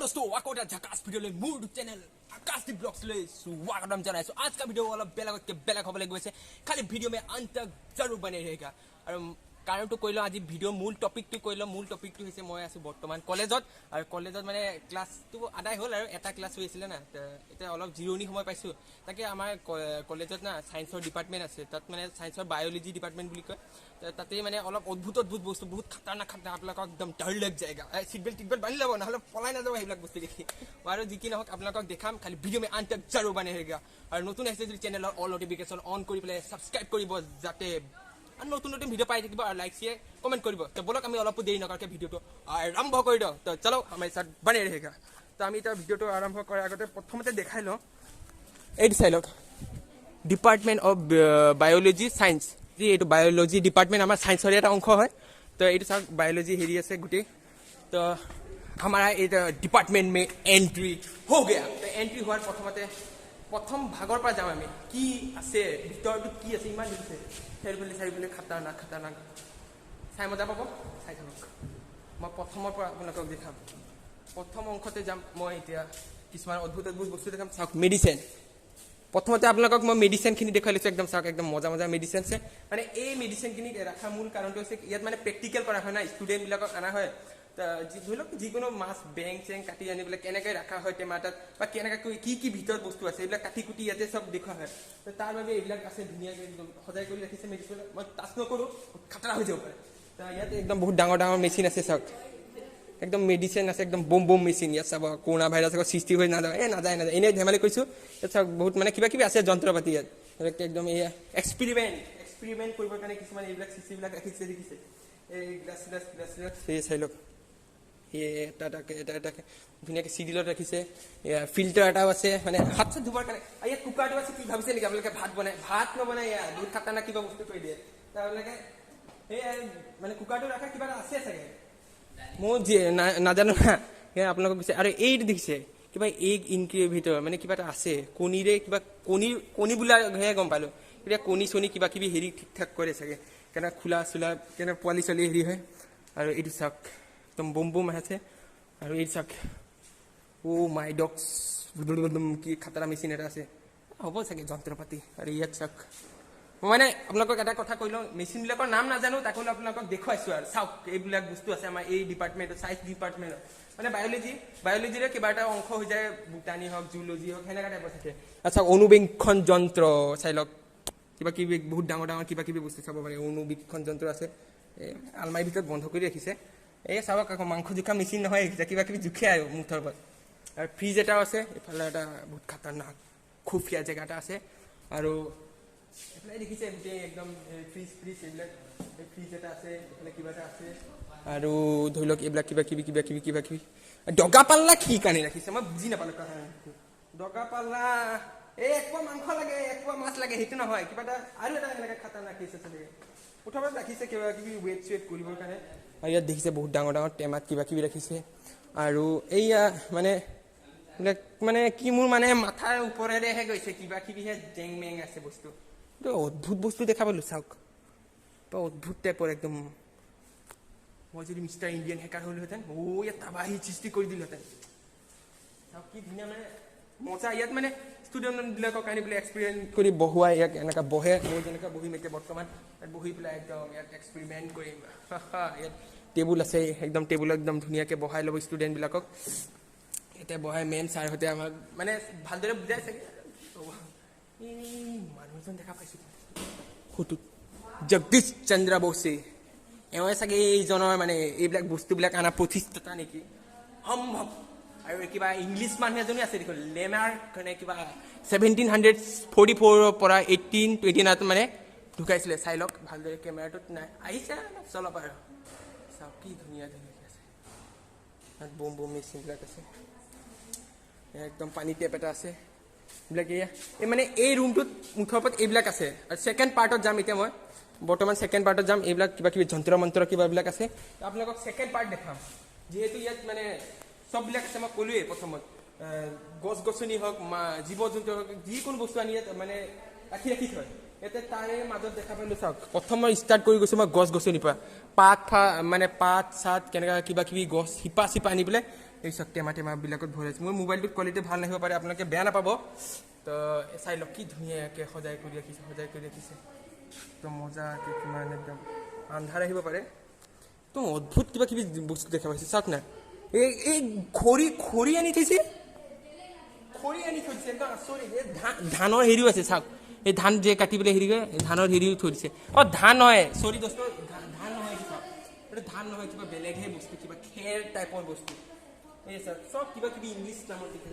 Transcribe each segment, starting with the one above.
दोस्तों वाको झकास video mood channel आकाश दी blogs स्वागतम जनाइছো। आज का भिडियो अलग बेलेग हबले গৈছে। खाली भिडियो में अंत तक जरूर बने रहेगा। और कारण तो कइलो आज भिडियो मूल टपिक तो कइलो मूल टपिक तो হৈছে মই আছো বৰ্তমান কলেজত আৰু কলেজত মানে ক্লাস তো আদায় হল আৰু এটা ক্লাস হৈছিল না এটা অলপ জিৰণি সময় পাইছো তাকে আমাৰ কলেজত না সায়েন্সৰ ডিপাৰ্টমেন্ট আছে তাত মানে সায়েন্সৰ বায়োলজি ডিপাৰ্টমেন্ট বুলি কয় তাতে মানে অলপ অদ্ভুত বস্তু বহুত খতৰনাক আপোনালোকক একদম ডৰ লাগ যায়গা সিট বেল্ট বান্ধি লব নহলে পলাই নাযাব এইবিলাক বস্তু দেখি আৰু যি কি নহক আপোনালোকক দেখাম খালি ভিডিও में अंत तक जरूर बने रहेगा। और नতুন আছে যদি চেনেলৰ অল নটিফিকেশন অন কৰি পেলাই সাবস্ক্ৰাইব কৰিব যাতে নতুন নতুন ভিডিও পাই থাকিব আৰ লাইক शेयर कमेंट करिब। तो बोलक আমি অলপ দেৰি নকৰাকে ভিডিওটো আৰম্ভ কৰি দিও। তো চলো আমাৰ সাথ বনে रहेगा। তো আমি এটা ভিডিওটো আৰম্ভ কৰাৰ আগতে প্ৰথমতে দেখাই লও এই চাইলক ডিপাৰ্টমেন্ট অফ বায়োলজি সায়েন্স जी ये बायोलॉजी डिपार्टमेंट हमारा साइंसर एक अंश है। तो ये सब बायोलॉजी हेरी है गुटे। तो हमारा ये डिपार्टमेंट में एंट्री हो गया। तो एंट्री हार प्रथम भागर पर जाम आम कि आसे भर कि इमान दिखे चारिफाले चारिफाले खतरनाक खतरनाक चाय मजा पा चाय थक मैं प्रथम आपको देखा प्रथम अंशते जाम मैं इतना किसान अद्भुत अद्भुत बस्तु देखा चाक मेडिसिन प्रथमते आपलोक मैं मेडिसिन खी देखा लीस एकदम चाक एकदम मजा मजा मेडिसिन से माने ये मेडिसिन रखा मूल कारण तो इतना माने प्रेक्टिकल करा है ना स्टूडेंट आना है। तो धरि लक जिको माछ बेंग चेंग काटी आनी के रखा है टेमा तक कि भर बस्तु आसे काटी कुटी इतने सब देखा है। तो तार ये धुनिया सजाई कर रखी मेडिसिन मैं टाच नकरो खतरा हो जाए। तो इतने एकदम बहुत डाँगर डाँगर मेचिन आसे चाक एकदम मेडिसिन आसे एकदम बम बम मेचिन इतना सब कोरोना भाइरास सृष्टि हो नाजाए नाजाए नाजाए एने धेमाली कैसा चाक बहुत माने किबा किबि आसे जंत्र पाति एकदम ये एक्सपेरिमेंट करने कारण किसान ये सीसीबिल राखिसे देखिसे ग्लास ग्लास ग्लास ग्लास चाइ लक ये धुनिया सीडिलत राखिसे फिल्टर एटाও আছে মানে हाथ से धुबार कारण ये कुकारটো আছে কি ভাবিছে নেকি আপোনালোকে ভাত নবনাই বহুত খতৰনাক কিবা বস্তু কৈ দিয়ে আপোনালোকে এই মানে কুकारটো ৰাখা কিবা আছে চাগে মই নাজানো না আপোনালোকক কৈছে। আৰু এই দেখিছে কিবা এগ ইনকিউবেটৰ মানে কিবা এটা আছে কণীৰে কিবা কণী বোলাহে গম পালো এতিয়া কণী চনি কিবা কিবি হেৰি ঠিক ঠাক কৰে চাগে কেনে খোলা চোলা কেনে পোৱালি চলি হেৰি হয়। আৰু এইটো চাক एकदम बम बम আছে। আৰু এই চাক ও মাই ডগস কি খাতৰা মেচিন এটা আছে হ'ব চাগে যন্ত্ৰপাতি। আৰু ইয়াত চাক মানে আপোনালোকক এটা কথা কৈ লওঁ মেচিনবিলাকৰ নাম নাজানো তাক আপোনালোকক দেখুৱাইছো আৰু চাওক এইবিলাক বস্তু আছে আমাৰ এই ডিপাৰ্টমেণ্টত সায়েন্স ডিপাৰ্টমেণ্টত মানে বায়োলজিৰে কিবা এটা অংশ হৈ যায় বুটানী হওক জুলজি হওক সেনেকুৱা টাইপৰ থাকে। আচ্ছা অনুবীক্ষণ যন্ত্ৰ চাই লওক কিবা কিবি বহুত ডাঙৰ ডাঙৰ কিবা কিবি বস্তু চাব পাৰে অনুবীক্ষণ যন্ত্ৰ আছে আলমাৰীৰ ভিতৰত বন্ধ কৰি ৰাখিছে। এই চাওক আকৌ মাংস জোখা মেচিন নহয় কিবা কিবি জোখে আৰু মুঠৰ ওপৰত। আৰু ফ্ৰিজ এটাও আছে এইফালে এটা বহুত খতৰনাক খুফিয়া জেগা এটা আছে। আৰু এইফালে দেখিছে গোটেই একদম ফ্ৰিজ এইবিলাক ফ্ৰিজ এটা আছে এইফালে কিবা এটা আছে। আৰু ধৰি লওক এইবিলাক কিবা কিবি দগা পাল্লা কি কাৰণে ৰাখিছে মই বুজি নাপালো দগা পাল্লা এই একপোৱা মাংস লাগে একপোৱা মাছ লাগে সেইটো নহয় কিবা এটা আৰু এটা এনেকৈ খতৰনাক কেছ আছে প্ৰথমত ৰাখিছে কিবা কিবি ৱেট চুৱেট কৰিবৰ কাৰণে। আৰু ইয়াত দেখিছে বহুত ডাঙৰ ডাঙৰ টেমাত কিবা কিবি ৰাখিছে। আৰু এইয়া মানে মানে কি মোৰ মানে মাথাৰ ওপৰেৰেহে গৈছে কিবা কিবিহে জেং মেং আছে বস্তু অদ্ভুত বস্তু দেখা পালো চাওক অদ্ভুত টাইপৰ একদম মই যদি মিষ্টাৰ ইণ্ডিয়ান হেকাৰ হলোহেঁতেন ইয়াত তাবাহী সৃষ্টি কৰি দিলোহেঁতেন চাওক কি ধুনীয়া মানে মজা। ইয়াত মানে ষ্টুডেণ্টবিলাকক আনি পেলাই এক্সপেৰিমেণ্ট কৰি বহুৱাই ইয়াক এনেকুৱা বহে মই যেনেকৈ বহিম এতিয়া বৰ্তমান ইয়াত বহি পেলাই একদম ইয়াত এক্সপেৰিমেণ্ট কৰিম ইয়াত টেবুল আছে একদম টেবুল একদম ধুনীয়াকৈ বহাই ল'ব ষ্টুডেণ্টবিলাকক এতিয়া বহাই মেম ছাৰহঁতে আমাক মানে ভালদৰে বুজাই চাগে। মানুহ এজন দেখা পাইছোঁ ফটোত জগদীশ চন্দ্ৰ বসু এওঁৱে চাগে এইজনৰ মানে এইবিলাক বস্তুবিলাক অনা প্ৰতিষ্ঠাতা নেকি সম্ভৱ। আৰু কিবা ইংলিছ মানুহ এজনী আছে দেখোন লেমাৰ কাৰণে কিবা 1744 পৰা 1829 মানে ঢুকাইছিলে চাই লওক ভালদৰে কেমেৰাটোত নাই আহিছে চলক আৰু চাওক কি ধুনীয়া ধুনীয়া আছে তাত বম বম মেচিনবিলাক আছে একদম পানী টেপ এটা আছে এইবিলাক এয়া এই মানে এই ৰুমটোত মুঠৰ ওপৰত এইবিলাক আছে। আৰু ছেকেণ্ড পাৰ্টত যাম এতিয়া মই বৰ্তমান ছেকেণ্ড পাৰ্টত যাম এইবিলাক কিবা কিবি যন্ত্ৰ মন্ত্ৰ কিবাবিলাক আছে আপোনালোকক ছেকেণ্ড পাৰ্ট দেখাম যিহেতু ইয়াত মানে সববিলাক আছে মই ক'লোৱেই প্ৰথমত গছ গছনি হওক জীৱ জন্তু হওক যিকোনো বস্তু আনি ইয়াত মানে ৰাখি থয় ইয়াতে তাৰে মাজত দেখা পালোঁ চাওক প্ৰথম মই ষ্টাৰ্ট কৰি গৈছোঁ মই গছ গছনিৰ পৰা পাত মানে পাত চাত কেনেকুৱা কিবা কিবি গছ শিপা চিপা আনি পেলাই এই চাওক টেমাবিলাকত ভৰাইছোঁ মোৰ মোবাইলটোত কোৱালিটি ভাল নাহিব পাৰে আপোনালোকে বেয়া নাপাব তো চাই লওক কি ধুনীয়াকৈ সজাই কৰি ৰাখিছে একদম মজাকৈ কিমান একদম আন্ধাৰ আহিব পাৰে একদম অদ্ভুত কিবা কিবি বস্তু দেখা পাইছে চাওক না এই খৰি আনি থৈছে একদম আচৰিত এই ধানৰ হেৰিও আছে চাওক এই ধান যে কাটি পেলাই হেৰি কৰে ধানৰ হেৰিও থৈ দিছে ধান নহয় চৰি দোস্ত ধান নহয় চাওক এইটো ধান নহয় কিবা বেলেগহে বস্তু কিবা খেৰ টাইপৰ বস্তু এই চাওক চব কিবা কিবি ইংলিছ নামত লিখে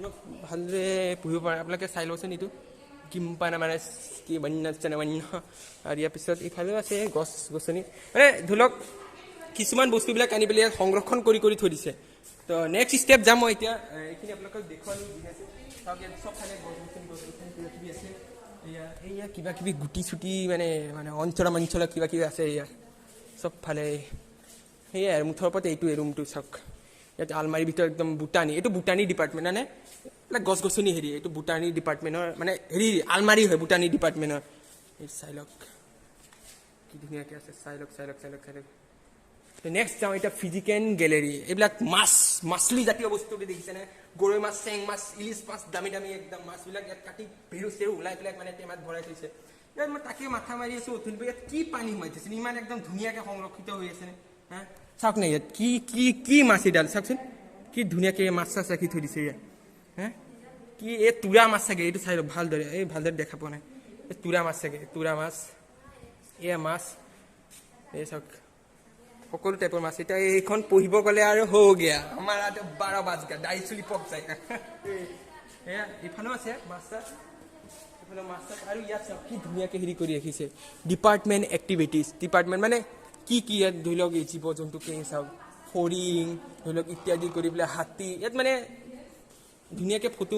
ভালদৰে পঢ়িব পাৰে আপোনালোকে চাই ল'বচোন এইটো কিম্পানা মানে কি বন্য আৰু ইয়াৰ পিছত ইফালেও আছে গছ গছনি মানে ধৰি লওক কিছুমান বস্তুবিলাক আনি পেলাই সংৰক্ষণ কৰি থৈ দিছে তো নেক্সট ষ্টেপ যাম মই এতিয়া এইখিনি আপোনালোকক দেখুৱালোঁ চাওক ইয়াত চবফালে গছ গছনি কিবা কিবি আছে এয়া কিবা কিবি গুটি চুটি মানে অঞ্চলা কিবা কিবি আছে এয়া চবফালে সেয়াই আৰু মুঠৰ ওপৰত এইটোৱে ৰুমটো চাওক ইয়াত আলমাৰীৰ ভিতৰত একদম বুটানী এইটো বুটানী ডিপাৰ্টমেণ্ট মানে এইবিলাক গছ গছনি হেৰি এইটো বুটানী ডিপাৰ্টমেণ্টৰ মানে হেৰি আলমাৰী হয় বুটানী ডিপাৰ্টমেণ্টৰ এই চাই লওক কি ধুনীয়াকৈ আছে চাই লওক নেক্সট যাওঁ এতিয়া ফিজিকেল গেলেৰী এইবিলাক মাছলি জাতীয় বস্তু দেখিছেনে গৰৈ মাছ চেং মাছ ইলিছ মাছ দামী একদম মাছবিলাক ইয়াত কাটি ভেৰু চেৰু ওলাই পেলাই মানে টেমাত ভৰাই থৈছে ইয়াত মই তাকে মাথা মাৰি আছোঁ অথনিব ইয়াত কি পানী সোমাই থৈছে ইমান একদম ধুনীয়াকৈ সংৰক্ষিত হৈ আছেনে হা চাওক নাই ইয়াত কি মাছ এইডাল চাওকচোন কি ধুনীয়াকৈ মাছ চাছ ৰাখি থৈ দিছে ইয়াত হা কি এই তোৰা মাছ চাগে এইটো চাই লওক ভালদৰে দেখা পোৱা নাই এই তোৰা মাছ চাগে তোৰা মাছ এয়া মাছ এই চাওক সকলো টাইপৰ মাছ এতিয়া এইখন পঢ়িব গ'লে আৰু হৈ গেয়া আমাৰ 12 বাজ গা দাঢ়ি চুলি পক যায় এয়া এইফালেও আছে মাছ চাছ আৰু ইয়াত চাওক কি ধুনীয়াকৈ হেৰি কৰি ৰাখিছে ডিপাৰ্টমেণ্ট এক্টিভিটিজ ডিপাৰ্টমেণ্ট মানে কি ইয়াত ধৰি লওক এই জীৱ জন্তুকে চাওক হৰিণ ধৰি লওক ইত্যাদি কৰি পেলাই হাতী ইয়াত মানে ধুনীয়াকৈ ফটো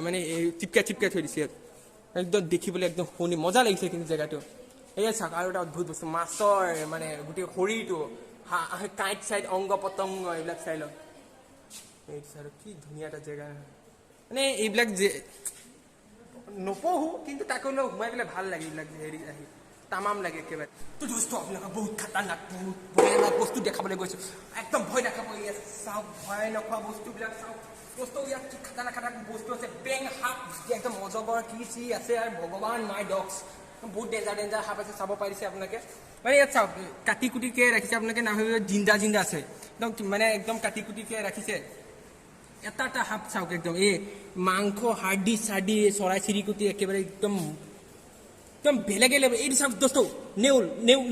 মানে চিপকাই থৈ দিছে ইয়াত একদম দেখিবলৈ একদম শুনি মজা লাগিছে কিন্তু জেগাটো এয়া চাওক আৰু এটা অদ্ভুত বস্তু মাছৰ মানে গোটেই শৰীৰটো কাঁইট চাইট অংগ পতংগ এইবিলাক চাই লওক এই চাই কি ধুনীয়া এটা জেগা মানে এইবিলাক যে নপঢ়োঁ কিন্তু তাকে অলপ সোমাই পেলাই ভাল লাগে এইবিলাক হেৰি আহি তামাম লাগে একেবাৰে তো দোস্ত আপোনালোকক বহুত খাতাৰনাক বহুত ভয়ানক বস্তু দেখাবলৈ গৈছোঁ একদম ভয় দেখাব ইয়াত চাওক ভয় নখোৱা বস্তুবিলাক চাওক বস্তু ইয়াত কি খাতাৰনাক বস্তু আছে বেং সাপ একদম অজগৰ কি আছে আৰু ভগৱান মাই ডগছ বহুত ডেঞ্জাৰ সাপ আছে চাব পাৰিছে আপোনালোকে মানে ইয়াত চাওক কাটি কুটিকৈ ৰাখিছে আপোনালোকে নাভাবিব জিন্দা আছে একদম মানে একদম কাটি কুটিকৈ ৰাখিছে এটা সাপ চাওক একদম এই মাংস হাৰ্ডি চাৰ্ডি চৰাই চিৰিকটি একেবাৰে একদম বেলেগে লেভেল এইটো চাওক দোস্ত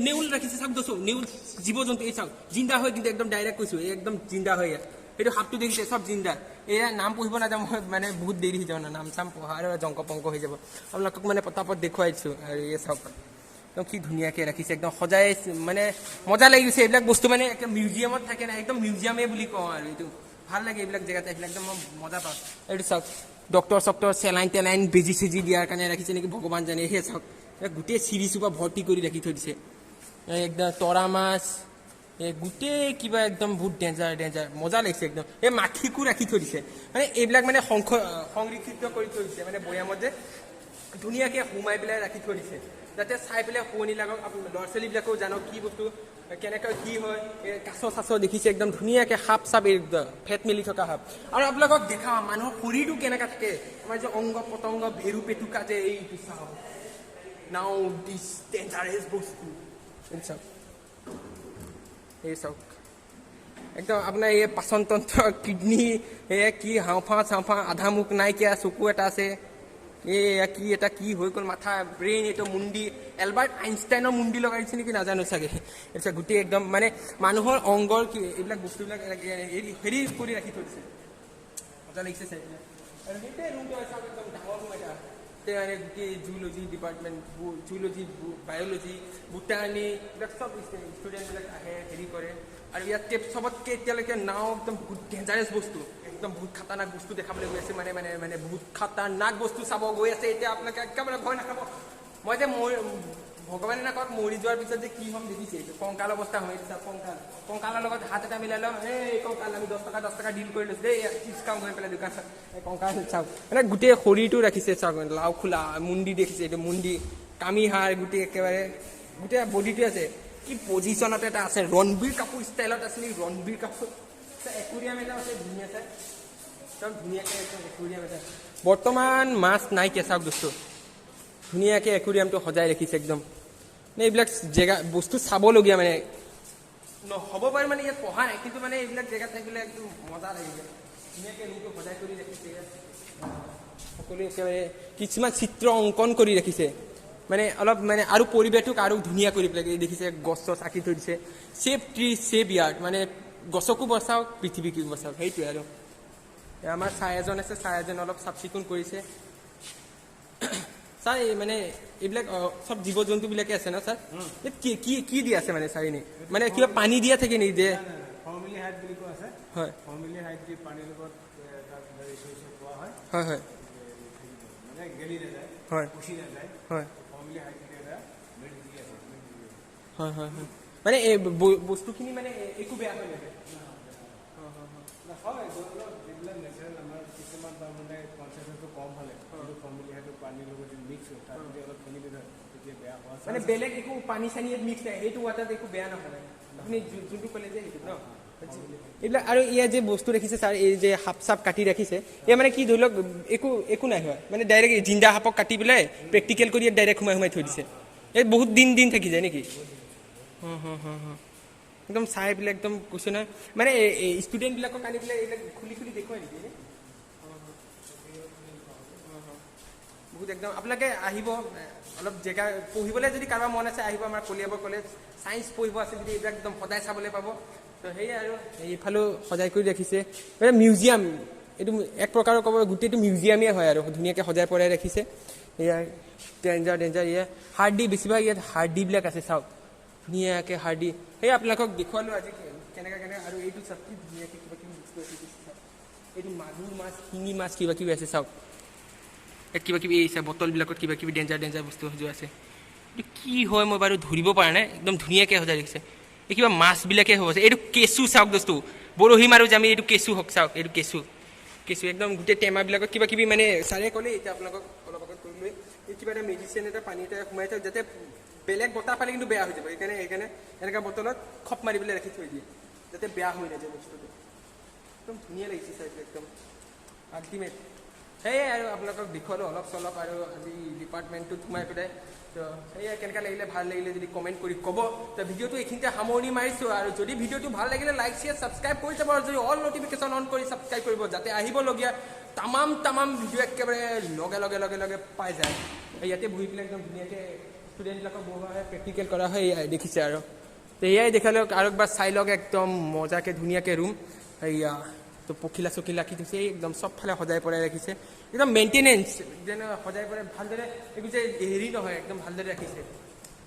নেউল ৰাখিছে চাওক দোস্ত নেউল জীৱ জন্তু এই চাওক জিন্দা হয় কিন্তু একদম ডাইৰেক্ট কৈছোঁ এই একদম জিন্দা হয় ইয়াত এইটো সাপটো দেখিছে চব জিন্দা এয়া নাম পঢ়িব নাযাওঁ মই মানে বহুত দেৰি হৈ যাব না নাম চাম পঢ়া আৰু জংক পংক হৈ যাব আপোনালোকক মানে পতাপত দেখুৱাইছোঁ আৰু এই চাওক একদম কি ধুনীয়াকৈ ৰাখিছে একদম সজাই মানে মজা লাগিছে এইবিলাক বস্তু মানে মিউজিয়ামত থাকে না একদম মিউজিয়ামে বুলি কওঁ আৰু এইটো ভাল লাগে এইবিলাক জেগাত এইবিলাক একদম মই মজা পাওঁ এইটো চাওক ডক্টৰ চেলাইন টেলাইন বেজি চেজি দিয়াৰ কাৰণে ৰাখিছে নেকি ভগৱান জানে সেই চাওক গোটেই চিৰিচোপা ভৰ্তি কৰি ৰাখি থৈ দিছে একদম তৰা মাছ গোটেই কিবা একদম বহুত ডেঞ্জাৰ মজা লাগিছে একদম এই মাখিকো ৰাখি থৈ দিছে মানে এইবিলাক মানে সংৰক্ষিত কৰি থৈ দিছে মানে বৈয়ামত যে ধুনীয়াকৈ সোমাই পেলাই ৰাখি থৈ দিছে যাতে চাই পেলাই শুৱনি লাগক ল'ৰা ছোৱালীবিলাকেও জানক কি বস্তু কেনেকৈ কি হয় কাছ চাছ দেখিছে একদম ধুনীয়াকৈ সাপ চাপ ফেট মেলি থকা সাপ আৰু আপোনালোকক দেখাওঁ মানুহৰ শৰীৰটো কেনেকৈ থাকে আমাৰ যে অংগ পতংগ ভেৰু পেটুকা যে এইটো চাওক নাও দিছ ডেঞ্জাৰাছ বস্তু চাওক এই চাওক একদম আপোনাৰ এই পাচন তন্ত্ৰ কিডনী কি হাওঁফাওঁ আধা মুখ নাইকিয়া চকু এটা আছে কি এটা কি হৈ গ'ল মাথা ব্ৰেইন এইটো মুণ্ডি এলবাৰ্ট আইনষ্টাইনৰ মুণ্ডি লগাই দিছে নেকি নাজানো চাগে এইটো গোটেই একদম মানে মানুহৰ অংগৰ কি এইবিলাক বস্তুবিলাক হেৰি কৰি ৰাখি থৈ দিছে মজা লাগিছে চাই আৰু সেইটোৱে ৰুমটো আছে একদম ডাঙৰ ৰুম এটা মানে গোটেই জুলজি ডিপাৰ্টমেণ্ট জুলজি বায়'লজি বুটানী এইবিলাক চব ষ্টুডেণ্টবিলাক আহে হেৰি কৰে আৰু ইয়াত চবতকৈ এতিয়ালৈকে নাও একদম বহুত ডেঞ্জাৰাছ বস্তু একদম বহুত খাতাৰনাক বস্তু দেখাবলৈ গৈ আছে মানে বহুত খাতাৰনাক বস্তু চাব গৈ আছে এতিয়া আপোনালোকে একেবাৰে ভয় নাখাব মই যে ভগৱানে নাকক মৰি যোৱাৰ পিছত যে কি হ'ম দেখিছে এইটো কংকাল অৱস্থা হৈ আছে কংকালৰ লগত হাত এটা মিলাই লওঁ এই কংকাল আমি 10 টকা ডিল কৰি লৈছোঁ দেই ডিছকাউণ্ট হৈ পেলাই দোকান এই কংকাল চাওক মানে গোটেই শৰীৰটো ৰাখিছে চাওক লাও খোলা মুণ্ডি দেখিছে এইটো মুণ্ডি কামি হাড় গোটেই একেবাৰে গোটেই বডিটো আছে কি পজিশ্যনত এটা আছে ৰণবীৰ কাপুৰ ষ্টাইলত আছে নেকি ৰণবীৰ কাপুৰ একুৰিয়াম এটা আছে ধুনীয়া চাই একদম ধুনীয়াকৈ একুৰিয়াম এটা বৰ্তমান মাছ নাই কেঁচা বস্তু ধুনীয়াকৈ একুৰিয়ামটো সজাই ৰাখিছে একদম মানে এইবিলাক জেগা বস্তু চাবলগীয়া মানে হ'ব পাৰে মানে ইয়াত পঢ়া নাই কিন্তু মানে এইবিলাক জেগাত থাকিলে একদম মজা লাগি যায় ধুনীয়াকৈ ৰুমটো সজাই কৰি ৰাখিছে সকলোৱে একেবাৰে কিছুমান চিত্ৰ অংকন কৰি ৰাখিছে মানে অলপ মানে আৰু পৰিৱেশটোক আৰু ধুনীয়া কৰি পেলাই দেখিছে গছ চছ আঁকি থৈ দিছে ছেভ ট্ৰি ছেভ ইয়াৰ্ড মানে গছকো বচাওক পৃথিৱীকো বচাওক সেইটোৱে আৰু আমাৰ ছাৰ এজন আছে ছাৰ এজন অলপ চাফ চিকুণ কৰিছে ছাৰ এই মানে এইবিলাক চব জীৱ জন্তুবিলাকে আছে ন ছাৰ কি কি কি দি আছে মানে ছাৰ এনেই মানে কিবা পানী দিয়া থাকে নেকি যে হয় হয় হয় হয় হয় হয় হয় হয় মানে এই বস্তুখিনি মানে একো বেয়া হৈ নাযায় মানে বেলেগ একো পানী চানী মিক্স নাই এইটো ৱাটাৰত একো বেয়া নহয় আপুনি যোনটো ক'লে যে সেইটো ন এইবিলাক আৰু ইয়াৰ যে বস্তু ৰাখিছে ছাৰ এই যে সাপ চাপ কাটি ৰাখিছে এয়া মানে কি ধৰি লওক একো একো নাই হয় মানে ডাইৰেক্ট জিন্দা সাপক কাটি পেলাই প্ৰেক্টিকেল কৰি ইয়াত ডাইৰেক্ট সোমাই থৈ দিছে এই বহুত দিন থাকি যায় নেকি একদম চাই পেলাই একদম কৈছোঁ নহয় মানে ষ্টুডেণ্টবিলাকক আনি পেলাই এইবিলাক খুলি দেখুৱাই নেকি বহুত একদম আপোনালোকে আহিব অলপ জেগা পঢ়িবলৈ যদি কাৰোবাৰ মন আছে আহিব আমাৰ কলিয়াবৰ কলেজ ছায়েন্স পঢ়িব আছে যদি এইবিলাক একদম সদায় চাবলৈ পাব তো সেয়াই আৰু এইফালেও সজাই কৰি ৰাখিছে মানে মিউজিয়াম এইটো এক প্ৰকাৰৰ ক'ব গোটেইটো মিউজিয়ামেই হয় আৰু ধুনীয়াকৈ সজাই পৰাই ৰাখিছে এয়া ডেঞ্জাৰ এয়া হাৰ্ডি বেছিভাগ ইয়াত হাৰ্ডিবিলাক আছে চাওক ধুনীয়াকৈ হাৰ্ডি সেই আপোনালোকক দেখুৱালোঁ আজি কেনেকৈ আৰু এইটো চাওক কি ধুনীয়াকৈ কিবা কিবি বস্তু আছে চাওক এইটো মাগুৰ মাছ শিঙি মাছ কিবা কিবি আছে চাওক কিবা কিবি এই বটলবিলাকত কিবা কিবি ডেঞ্জাৰ বস্তু সজোৱা আছে এইটো কি হয় মই বাৰু ধৰিব পৰা নাই একদম ধুনীয়াকৈ সজাই ৰাখিছে এই কিবা মাছবিলাকে হ'ব এইটো কেঁচু চাওক বস্তু বৰশী মাৰো যে আমি এইটো কেঁচু হওক চাওক এইটো কেঁচু একদম গোটেই টেমাবিলাকত কিবা কিবি মানে ছাৰে ক'লে এতিয়া আপোনালোকক অলপ আগত কৰিলোৱে এই কিবা এটা মেডিচিন এটা পানী এটা সোমাই থওক যাতে বেলেগ বতাহ পালে কিন্তু বেয়া হৈ যাব সেইকাৰণে এনেকুৱা বটলত খপ মাৰি পেলাই ৰাখি থৈ দিয়ে যাতে বেয়া হৈ নাযায় বস্তুটো একদম ধুনীয়া লাগিছে চাইটো একদম আল্টিমেট সেয়াই আৰু আপোনালোকক দেখুৱালোঁ অলপ চলপ আৰু আজি ডিপাৰ্টমেণ্টটোত সোমাই পেলাই তো সেয়াই কেনেকৈ লাগিলে ভাল লাগিলে যদি কমেণ্ট কৰি ক'ব তো ভিডিঅ'টো এইখিনিতে সামৰণি মাৰিছোঁ আৰু যদি ভিডিঅ'টো ভাল লাগিলে লাইক শ্বেয়াৰ ছাবস্ক্ৰাইব কৰি যাব আৰু যদি অল নটিফিকেশ্যন অন কৰি ছাবস্ক্ৰাইব কৰিব যাতে আহিবলগীয়া তামাম ভিডিঅ' একেবাৰে লগে পাই যায় ইয়াতে বহি পেলাই একদম ধুনীয়াকৈ ষ্টুডেণ্টবিলাকক বহোৱা হয় প্ৰেক্টিকেল কৰা হয় দেখিছে আৰু তো এয়াই দেখালক আৰু একবাৰ চাই লওক একদম মজাকৈ ধুনীয়াকৈ ৰুম এয়া তো পখিলা চখিলা ৰাখি থৈছে একদম চবফালে সজাই পৰাই ৰাখিছে একদম মেইনটেনেঞ্চ যেন সজাই পৰাই ভালদৰে একো যে হেৰি নহয় একদম ভালদৰে ৰাখিছে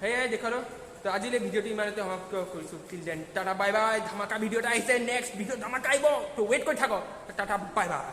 সেয়াই দেখালোঁ তো আজিলৈ ভিডিঅ'টো ইমানতে সমাপ্ত কৰিছোঁ till then tata bye bye ধামাকা ভিডিঅ' এটা আহিছে নেক্সট ভিডিঅ' ধামাকা আহিব তো ৱেইট কৰি থাকক টাটা বাই বাই